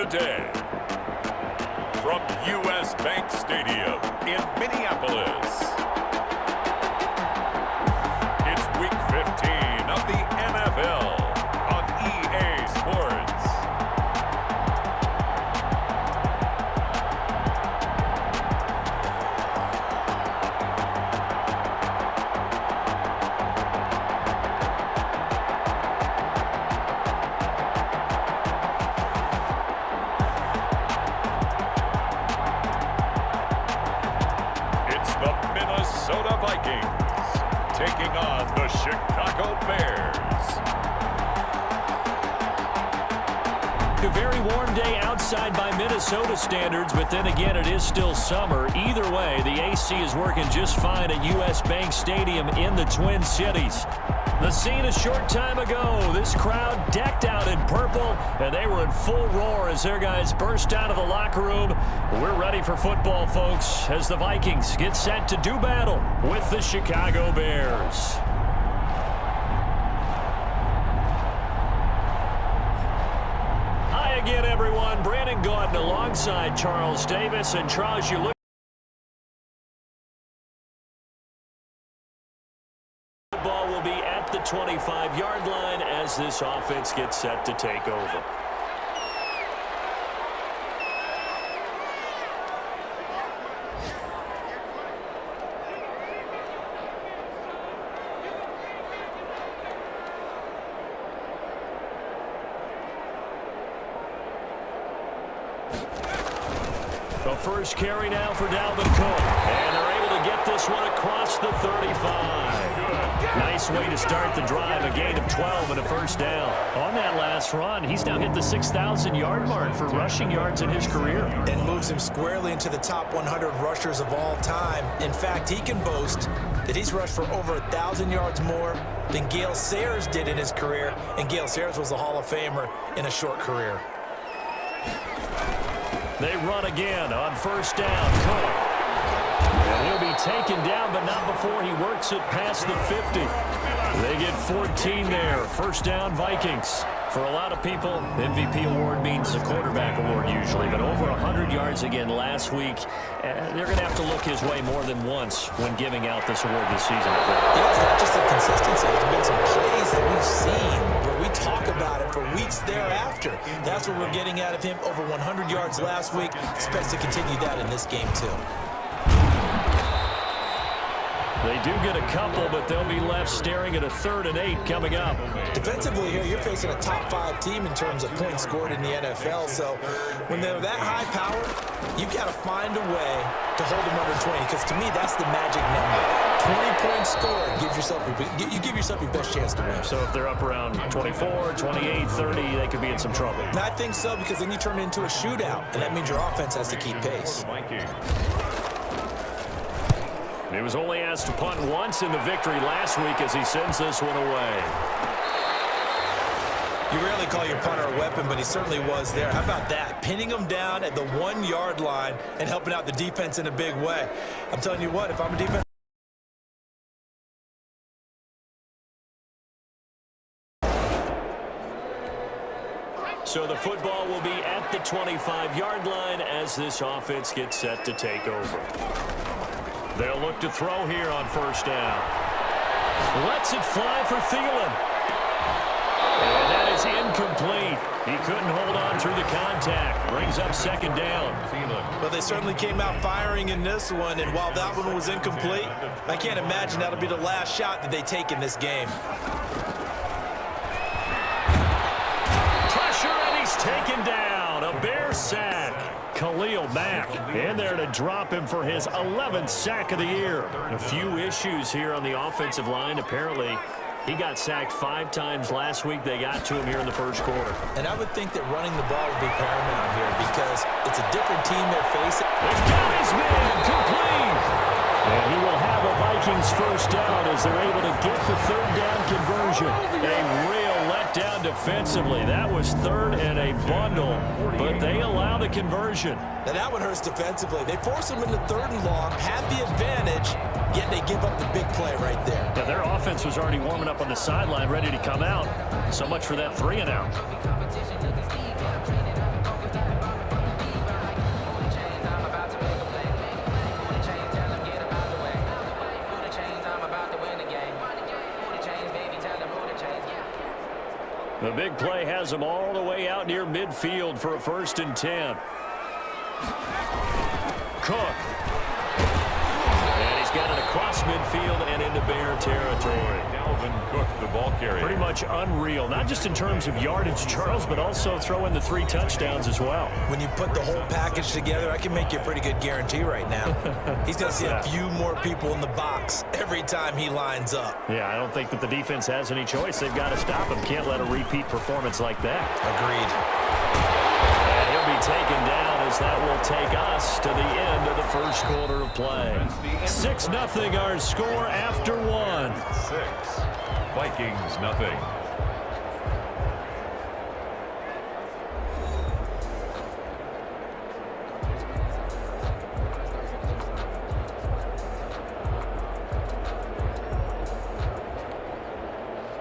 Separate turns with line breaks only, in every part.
today. From U.S. Bank Stadium in Minneapolis, it's Week 15 of the NFL on EA Sports. Minnesota Vikings taking on the Chicago Bears.
A very warm day outside by Minnesota standards, but then again, it is still summer. Either way, the AC is working just fine at U.S. Bank Stadium in the Twin Cities. The scene a short time ago, this crowd decked out in purple, and they were in full roar as their guys burst out of the locker room. We're ready for football, folks, as the Vikings get set to do battle with the Chicago Bears. Hi again, everyone. Brandon Gaudin alongside Charles Davis. And Charles, you look ball will be at the 25-yard line as this offense gets set to take over. The first carry now for Dalvin Cook, and they're able to get this one across the 35. Nice way to start the drive, a gain of 12 and a first down. On that last run, he's now hit the 6,000-yard mark for rushing yards in his career.
And moves him squarely into the top 100 rushers of all time. In fact, he can boast that he's rushed for over 1,000 yards more than Gale Sayers did in his career, and Gale Sayers was a Hall of Famer in a short career.
They run again on first down. Cook. And he'll be taken down, but not before he works it past the 50. They get 14 there. First down, Vikings. For a lot of people, MVP award means a quarterback award usually, but over 100 yards again last week. They're going to have to look his way more than once when giving out this award this season.
Yeah, it's not just the consistency. There's been some plays that we've seen where we talk about it for weeks thereafter. That's what we're getting out of him. Over 100 yards last week. Expects to continue that in this game, too.
They do get a couple, but they'll be left staring at a 3rd and 8 coming up.
Defensively here, you're facing a top 5 team in terms of points scored in the NFL. So when they're that high power, you've got to find a way to hold them under 20. Because to me, that's the magic number. 20 points scored, you give yourself your best chance to win.
So if they're up around 24, 28, 30, they could be in some trouble.
And I think so, because then you turn it into a shootout, and that means your offense has to keep pace.
He was only asked to punt once in the victory last week as he sends this one away.
You rarely call your punter a weapon, but he certainly was there. How about that? Pinning him down at the 1-yard line and helping out the defense in a big way. I'm telling you what, if I'm a defense...
So the football will be at the 25-yard line as this offense gets set to take over. They'll look to throw here on first down. Lets it fly for Thielen. And that is incomplete. He couldn't hold on through the contact. Brings up second down.
Well, they certainly came out firing in this one, and while that one was incomplete, I can't imagine that'll be the last shot that they take in this game.
Pressure, and he's taken down. A Bear sack. Khalil Mack in there to drop him for his 11th sack of the year. A few issues here on the offensive line. Apparently, he got sacked 5 times last week. They got to him here in the first quarter.
And I would think that running the ball would be paramount here because it's a different team they're facing.
They've got his man complete. And he will have a Vikings first down as they're able to get the 3rd down conversion. A real letdown defensively. That was 3rd and a bundle, but they allow the conversion.
Now that one hurts defensively. They force them into 3rd and long, have the advantage, yet they give up the big play right there.
Yeah, their offense was already warming up on the sideline, ready to come out. So much for that 3 and out. The big play has him all the way out near midfield for a 1st and 10. Cook. And he's got it across midfield and into Bear territory.
Dalvin Cook, the ball carrier.
Pretty much unreal, not just in terms of yardage, Charles, but also throw in the 3 touchdowns as well.
When you put the whole package together, I can make you a pretty good guarantee right now. He's going to see a few more people in the box every time he lines up.
Yeah, I don't think that the defense has any choice. They've got to stop him. Can't let a repeat performance like that.
Agreed.
And he'll be taken down as that will take us to the end of the first quarter of play. 6-0 our score after 1.
6. Vikings, nothing.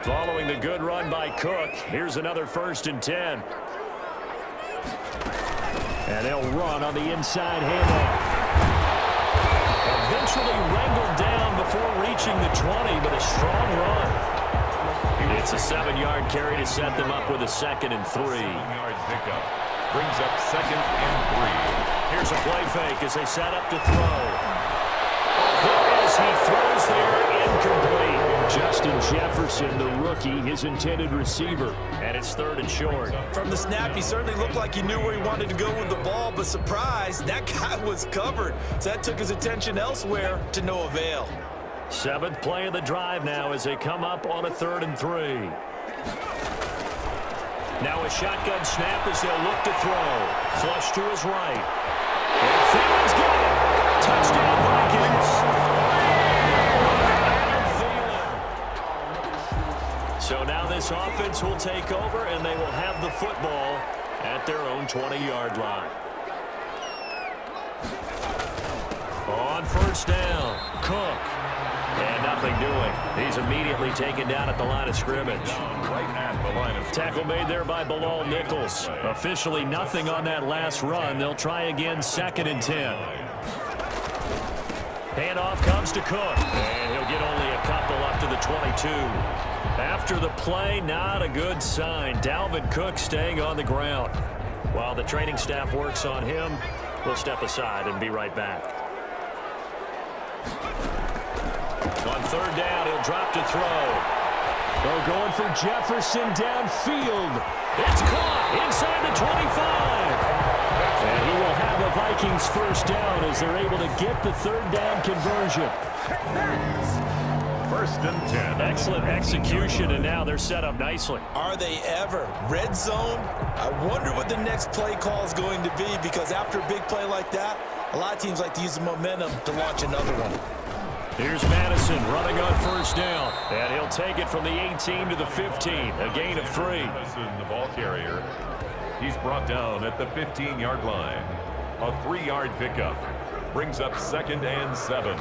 Following the good run by Cook, here's another 1st and 10. And they'll run on the inside handoff. Eventually wrangled down before reaching the 20, but a strong run. It's a 7-yard carry to set them up with a 2nd and 3.
7-yard pickup. Brings up 2nd and 3.
Here's a play fake as they set up to throw. As he throws there, incomplete. Justin Jefferson, the rookie, his intended receiver. And it's 3rd and short.
From the snap, he certainly looked like he knew where he wanted to go with the ball, but surprise, that guy was covered. So that took his attention elsewhere to no avail.
7th play of the drive now as they come up on a 3rd and 3. Now a shotgun snap as they'll look to throw. Flush to his right. And Thielman's got it. Touchdown Vikings. So now this offense will take over, and they will have the football at their own 20-yard line. On 1st down, Cook. And nothing doing. He's immediately taken down at the line of scrimmage.
Right at the line of
Tackle made there by Bilal Nichols. Officially nothing on that last run. They'll try again, 2nd and 10. Handoff comes to Cook. And he'll get only a couple up to the 22. After the play, not a good sign. Dalvin Cook staying on the ground. While the training staff works on him, we'll step aside and be right back. On 3rd down, he'll drop to throw. They're going for Jefferson downfield. It's caught inside the 25. And he will have the Vikings 1st down as they're able to get the 3rd down conversion.
1st and 10.
Excellent execution, and now they're set up nicely.
Are they ever? Red zone? I wonder what the next play call is going to be, because after a big play like that, a lot of teams like to use the momentum to launch another one.
Here's Madison running on 1st down, and he'll take it from the 18 to the 15, a gain of 3.
Madison, the ball carrier. He's brought down at the 15-yard line. A 3-yard pickup. Brings up 2nd and 7.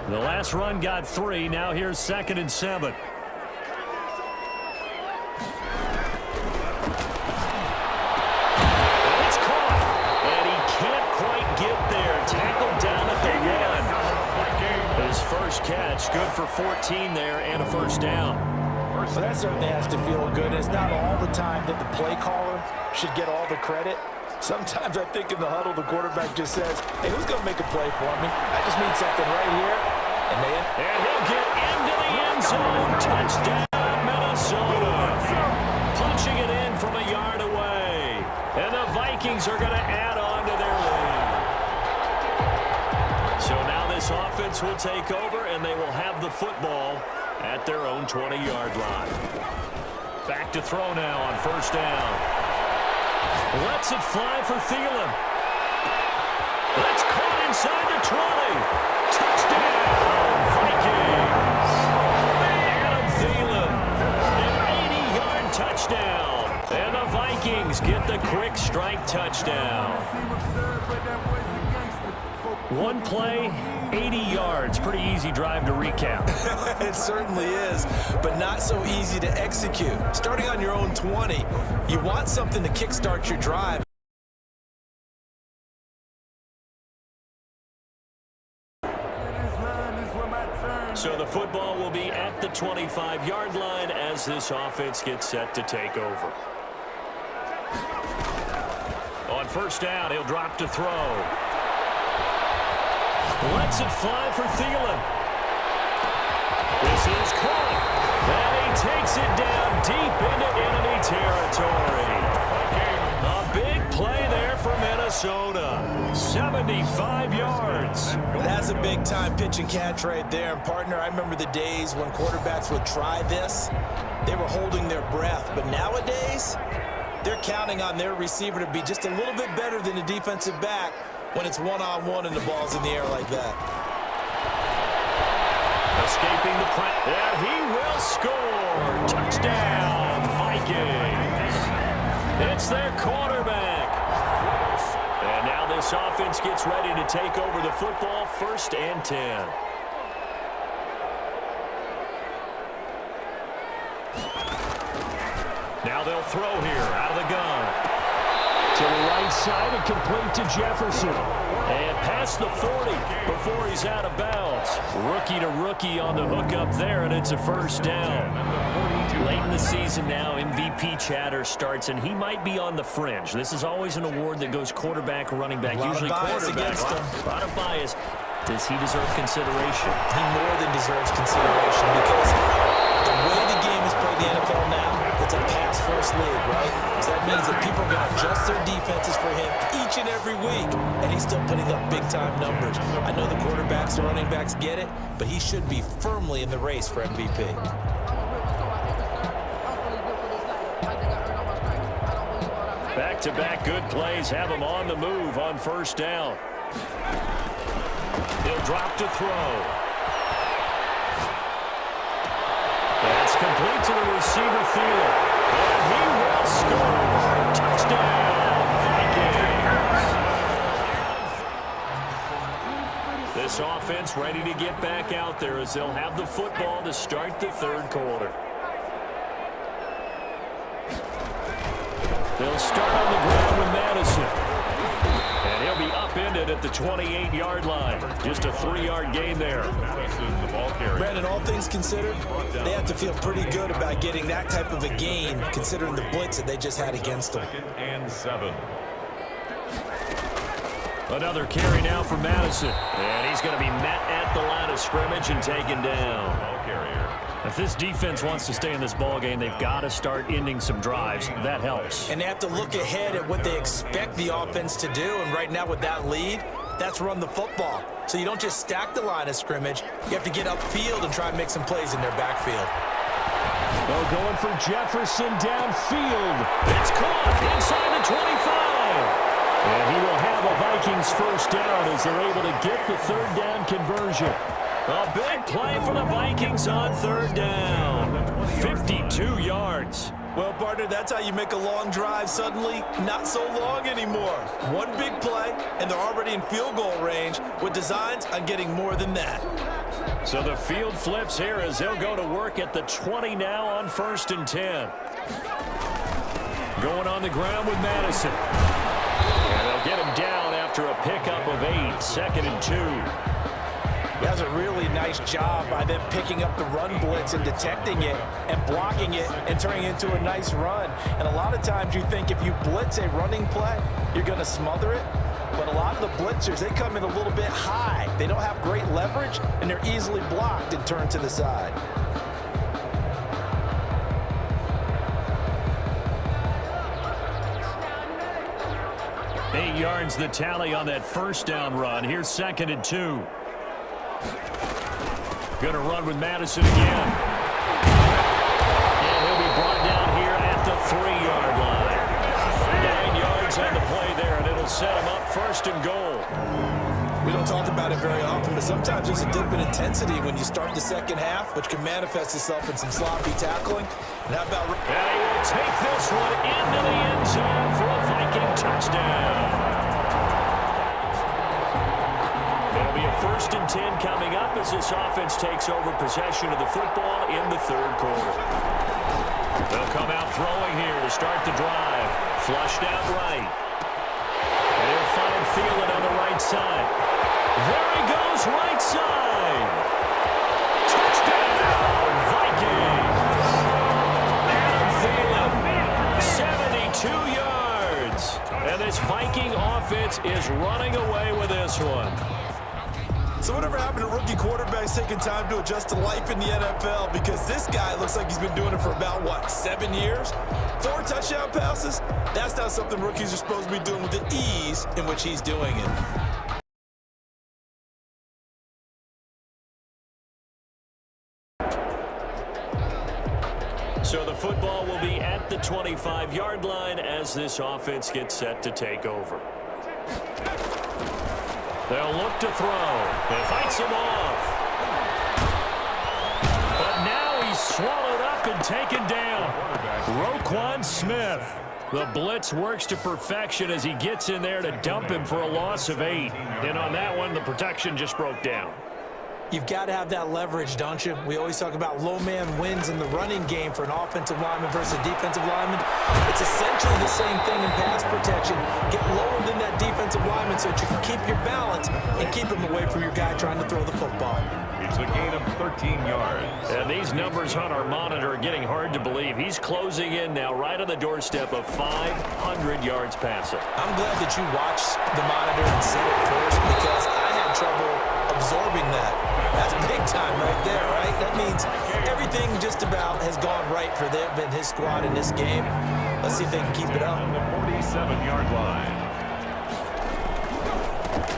The last run got 3. Now here's 2nd and 7. It's caught. And he can't quite get there. Tackled down at the 1. His first catch, good for 14 there and a 1st down.
Well, that certainly has to feel good. It's not all the time that the play caller should get all the credit. Sometimes I think in the huddle, the quarterback just says, hey, who's going to make a play for me? I just need something right here. And
he'll get into the end zone. Touchdown, Minnesota. Punching it in from a yard away. And the Vikings are going to add on to their lead. So now this offense will take over, and they will have the football at their own 20-yard line. Back to throw now on 1st down. Lets it fly for Thielen. That's caught inside the 20. Touchdown, Vikings. Adam Thielen, an 80-yard touchdown. And the Vikings get the quick strike touchdown. One play, 80 yards. Pretty easy drive to recap.
It certainly is, but not so easy to execute. Starting on your own 20, you want something to kickstart your drive.
So the football will be at the 25-yard line as this offense gets set to take over. On first down, he'll drop to throw. Lets it fly for Thielen. This is caught. And he takes it down deep into enemy territory. A big play there for Minnesota. 75 yards.
That's a big-time pitch and catch right there. And, partner, I remember the days when quarterbacks would try this. They were holding their breath. But nowadays, they're counting on their receiver to be just a little bit better than the defensive back when it's one-on-one and the ball's in the air like that.
Escaping the press. And he will score. Touchdown, Vikings. It's their quarterback. And now this offense gets ready to take over the football, 1st and 10. Now they'll throw here out of the gun. To the right side and complete to Jefferson. And past the 40 before he's out of bounds. Rookie to rookie on the hook up there, and it's a 1st down. Late in the season now, MVP chatter starts, and he might be on the fringe. This is always an award that goes quarterback, running back, usually quarterback. A lot of bias. Does he deserve consideration?
He more than deserves consideration because the way the game is played in the NFL now, it's a pass-first league, right? So that means that people are going to adjust their defenses for him each and every week, and he's still putting up big-time numbers. I know the quarterbacks and running backs get it, but he should be firmly in the race for MVP.
Back-to-back good plays have him on the move on 1st down. He'll drop to throw. That's complete to the receiver, Thielen. And he will score. Touchdown, Vikings. This offense ready to get back out there as they'll have the football to start the 3rd quarter. They'll start on the ground with Madison. And he'll be upended at the 28-yard line. Just a 3-yard gain there.
Brandon, all things considered, they have to feel pretty good about getting that type of a gain considering the blitz that they just had against them.
2nd and 7.
Another carry now for Madison. And he's going to be met at the line of scrimmage and taken down.
Ball carrier.
If this defense wants to stay in this ball game, they've got to start ending some drives. That helps.
And they have to look ahead at what they expect the offense to do. And right now with that lead, that's run the football. So you don't just stack the line of scrimmage. You have to get upfield and try and make some plays in their backfield.
They're going for Jefferson downfield. It's caught inside the 25. And he will have a Vikings 1st down as they're able to get the 3rd down conversion. A big play for the Vikings on 3rd down. 52 yards.
Well, partner, that's how you make a long drive suddenly not so long anymore. One big play, and they're already in field goal range with designs on getting more than that.
So the field flips here as they'll go to work at the 20 now on 1st and 10. Going on the ground with Madison. And they'll get him down after a pickup of 8, 2nd and 2.
That's a really nice job by them picking up the run blitz and detecting it and blocking it and turning it into a nice run. And a lot of times you think if you blitz a running play, you're going to smother it. But a lot of the blitzers, they come in a little bit high. They don't have great leverage, and they're easily blocked and turned to the side.
Eight yards the tally on that 1st down run. Here's 2nd and 2. Going to run with Madison again. And he'll be brought down here at the 3-yard line. 9 yards on the play there, and it'll set him up 1st and goal.
We don't talk about it very often, but sometimes there's a dip in intensity when you start the 2nd half, which can manifest itself in some sloppy tackling. And how about...
And he will take this one into the end zone for a Viking touchdown. First and 10 coming up as this offense takes over possession of the football in the third quarter. They'll come out throwing here to start the drive. Flushed out right. And he'll find Thielen on the right side. There he goes, right side. Touchdown, Vikings. Adam Thielen, 72 yards. And this Viking offense is running away with this one.
So whatever happened to rookie quarterbacks taking time to adjust to life in the NFL? Because this guy looks like he's been doing it for about, 7 years? 4 touchdown passes? That's not something rookies are supposed to be doing with the ease in which he's doing it.
So the football will be at the 25-yard line as this offense gets set to take over. They'll look to throw. They fights him off. But now he's swallowed up and taken down. Roquan Smith. The blitz works to perfection as he gets in there to dump him for a loss of 8. And on that one, the protection just broke down.
You've got to have that leverage, don't you? We always talk about low man wins in the running game for an offensive lineman versus a defensive lineman. It's essentially the same thing in pass protection. Get lower than that defensive lineman so that you can keep your balance and keep him away from your guy trying to throw the football.
It's a gain of 13 yards.
And these numbers on our monitor are getting hard to believe. He's closing in now right on the doorstep of 500 yards passing.
I'm glad that you watched the monitor and said it first because I had trouble absorbing that. That's big time right there, right? That means everything just about has gone right for them and his squad in this game. Let's see if they can keep it up.
On the 47-yard line.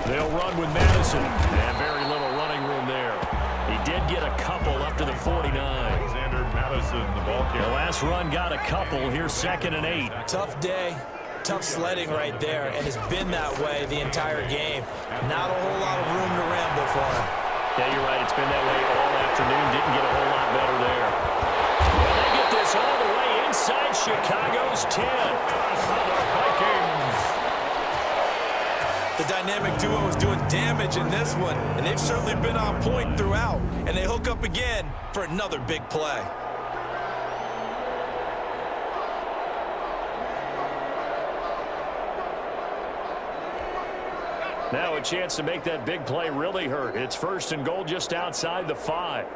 They'll run with Madison. And very little running room there. He did get a couple up to the 49.
Alexander Madison, the ball carrier.
The last run got a couple. Here's 2nd and 8.
Tough day. Tough sledding right there, and it's been that way the entire game. Not a whole lot of room to ramble for him.
Yeah, you're right. It's been that way all afternoon. Didn't get a whole lot better there. Well, they get this all the way inside Chicago's 10.
Vikings.
The dynamic duo is doing damage in this one, and they've certainly been on point throughout. And they hook up again for another big play.
Now a chance to make that big play really hurt. It's 1st and goal just outside the 5.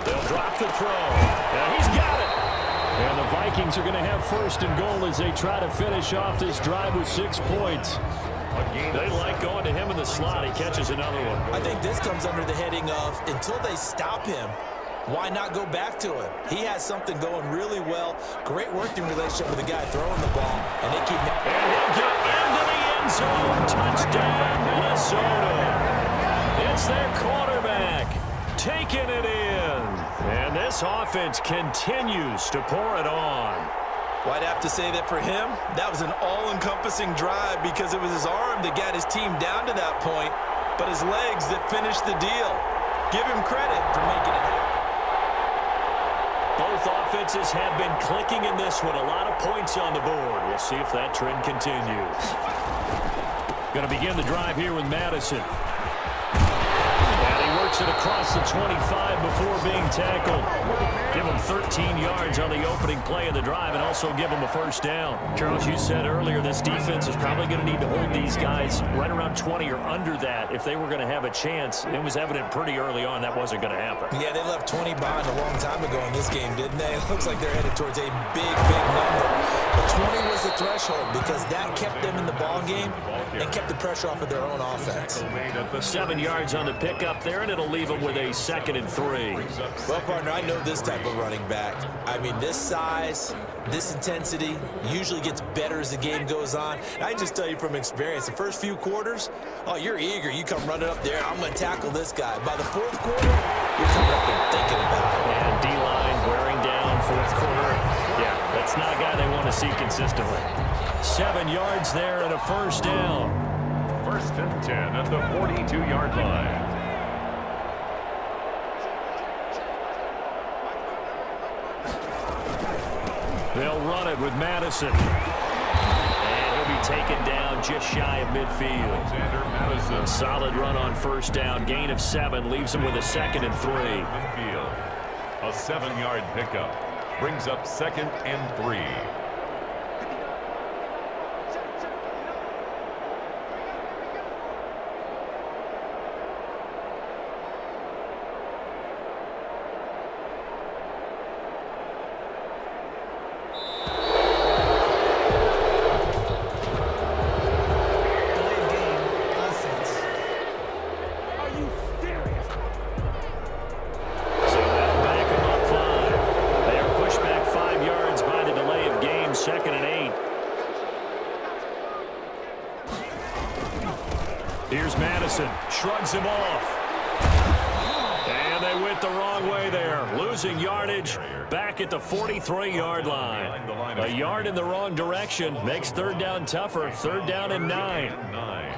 They'll drop the throw. And he's got it. And the Vikings are going to have 1st and goal as they try to finish off this drive with 6 points. They like going to him in the slot. He catches another one.
I think this comes under the heading of until they stop him, why not go back to it? He has something going really well. Great working relationship with the guy throwing the ball. And they keep...
And he'll get into the end zone. Touchdown, Minnesota. It's their quarterback taking it in. And this offense continues to pour it on.
Well, I'd have to say that for him, that was an all-encompassing drive because it was his arm that got his team down to that point, but his legs that finished the deal. Give him credit for making it happen.
Both offenses have been clicking in this one. A lot of points on the board. We'll see if that trend continues. Going to begin the drive here with Madison. And he works it across the 25 before being tackled. Give him 13 yards on the opening play of the drive and also give him a 1st down. Charles, you said earlier this defense is probably going to need to hold these guys right around 20 or under that if they were going to have a chance. It was evident pretty early on that wasn't going to happen.
Yeah, they left 20 behind a long time ago in this game, didn't they? It looks like they're headed towards a big, big number. But 20 was the threshold because that kept them in the ball game and kept the pressure off of their own offense.
7 yards on the pickup there, and it'll leave them with a 2nd and 3.
Well, partner, I know this type of running back. I mean, this size, this intensity usually gets better as the game goes on. And I can just tell you from experience, the first few quarters, oh, you're eager. You come running up there, I'm going to tackle this guy. By the 4th quarter, you're coming up and thinking about it.
And D-line wearing down 4th quarter. Yeah, that's not a guy they want to see consistently. 7 yards there and a 1st down.
1st and 10 at the 42-yard line. They'll
run it with Madison. And he'll be taken down just shy of midfield. A solid run on first down. Gain of 7 leaves him with a 2nd and 3.
Midfield. A 7-yard pickup brings up 2nd and 3.
Here's Madison, shrugs him off. And they went the wrong way there. Losing yardage back at the 43-yard line. A yard in the wrong direction makes third down tougher. Third down and 9.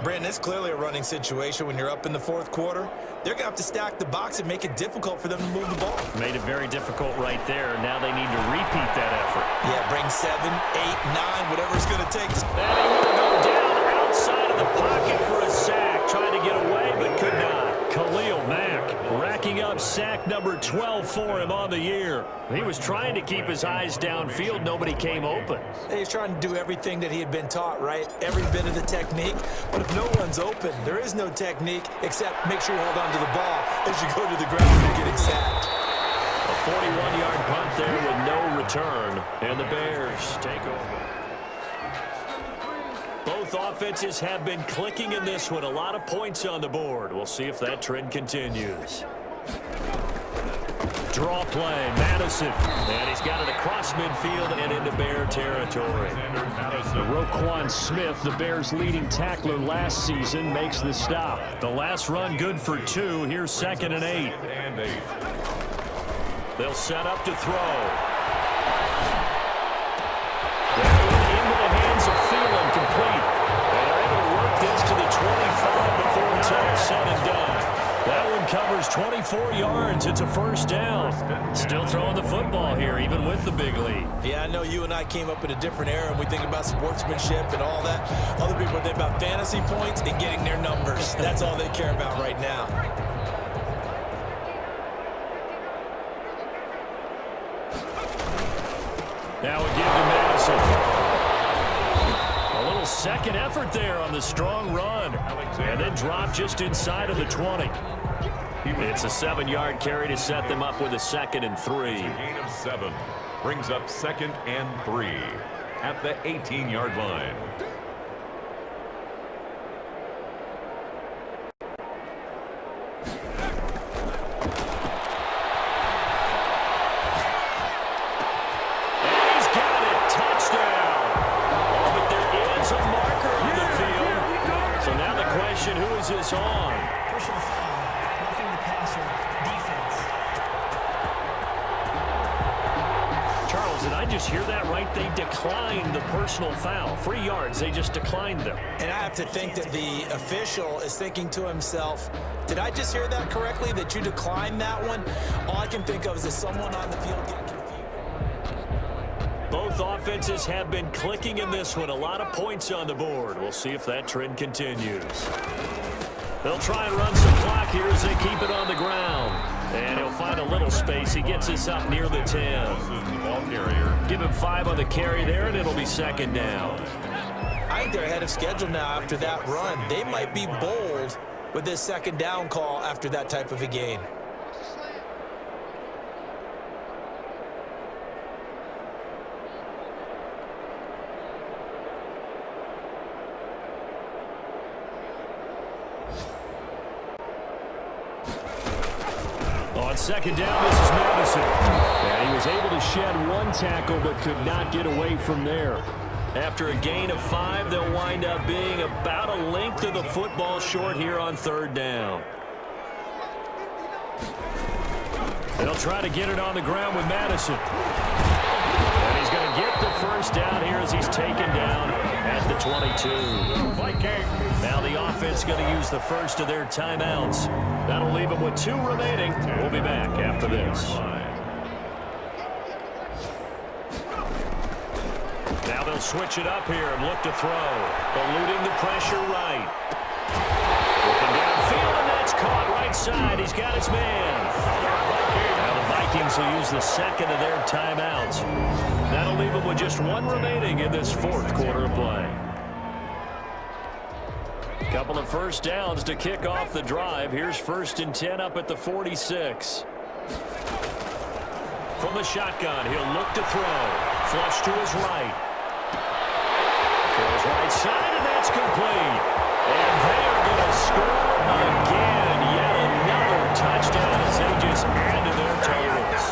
Brandon, it's clearly a running situation when you're up in the fourth quarter. They're going to have to stack the box and make it difficult for them to move the ball.
Made it very difficult right there. Now they need to repeat that effort.
Yeah, bring 7, 8, 9, whatever it's going to take.
And he will go down outside of the pocket for a sack. Trying to get away, but could not. Khalil Mack racking up sack number 12 for him on the year. He was trying to keep his eyes downfield. Nobody came open.
He's trying to do everything that he had been taught, right? Every bit of the technique. But if no one's open, there is no technique except make sure you hold on to the ball as you go to the ground and you're getting sacked.
A 41-yard punt there with no return. And the Bears take over. Both offenses have been clicking in this one. A lot of points on the board. We'll see if that trend continues. Draw play, Madison. And he's got it across midfield and into Bear territory. Roquan Smith, the Bears' leading tackler last season, makes the stop. The last run good for 2. Here's 2nd and 8. They'll set up to throw. Into the hands of Thielen, complete. And they're able to work this to the 25 before it's all said and done. That one covers 24 yards. It's a first down. Still throwing the football here, even with the big lead.
Yeah, I know you and I came up in a different era, and we think about sportsmanship and all that. Other people think about fantasy points and getting their numbers. That's all they care about right now.
Now a give to Madison. A little second effort there on the strong run. And then drop just inside of the 20. It's a 7-yard carry to set them up with a 2nd and 3.
Gain of 7 brings up 2nd and 3 at the 18-yard line.
Who is this on?
Personal foul, roughing the passer, defense.
Charles, did I just hear that right? They declined the personal foul. 3 yards, they just declined them.
And I have to think that the official is thinking to himself, did I just hear that correctly, that you declined that one? All I can think of is someone on the field getting confused.
Both offenses have been clicking in this one. A lot of points on the board. We'll see if that trend continues. They'll try and run some clock here as they keep it on the ground. And he'll find a little space. He gets us up near the 10. Give him 5 on the carry there, and it'll be 2nd down.
I think they're ahead of schedule now after that run. They might be bold with this 2nd down call after that type of a gain.
On 2nd down, this is Madison. And he was able to shed 1 tackle but could not get away from there. After a gain of 5, they'll wind up being about a length of the football short here on 3rd down. They'll try to get it on the ground with Madison. And he's going to get the first down here as he's taken down at the 22. Now the offense going to use the first of their timeouts. That'll leave them with 2 remaining. We'll be back after this. Now they'll switch it up here and look to throw. Eluding the pressure right. Looking downfield, and that's caught right side. He's got his man. Now the Vikings will use the second of their timeouts. That'll leave them with just one remaining in this fourth quarter of play. Couple of first downs to kick off the drive. Here's 1st and 10 up at the 46. From the shotgun, he'll look to throw. Flush to his right. Throws right side, and that's complete. And they are going to score again. Yet another touchdown as they just add to their totals.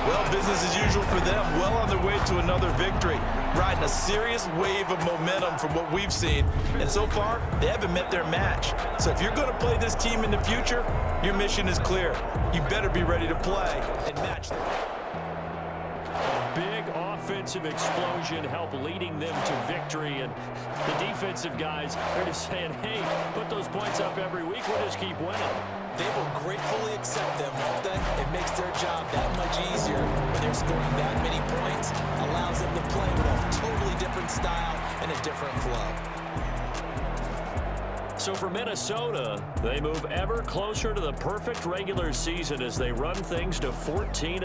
Well, business as usual for them. Well on their way to another victory. Riding a serious wave of momentum from what we've seen. And so far, they haven't met their match. So if you're going to play this team in the future, your mission is clear. You better be ready to play and match them.
Big offensive explosion help leading them to victory, and the defensive guys are just saying, hey, put those points up every week, we'll just keep winning.
They will gratefully accept them, won't they? It makes their job that much easier when they're scoring that many points. Allows them to play with a totally different style and a different flow.
So for Minnesota, they move ever closer to the perfect regular season as they run things to 14-0.